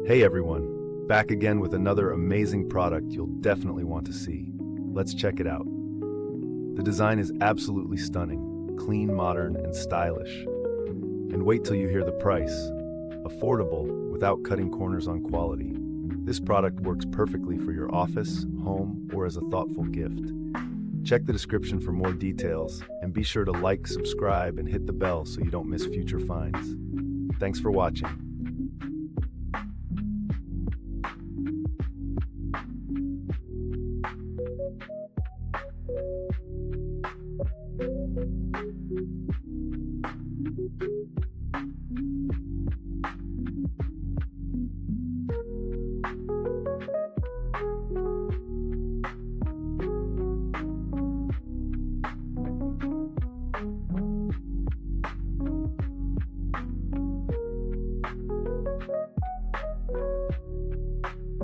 Hey everyone, back again with another amazing product you'll definitely want to see. Let's check it out. The design is absolutely stunning, clean, modern, and stylish. And wait till you hear the price. Affordable without cutting corners on quality. This product works perfectly for your office, home, or as a thoughtful gift. Check the description for more details, and be sure to like, subscribe, and hit the bell so you don't miss future finds. Thanks for watching.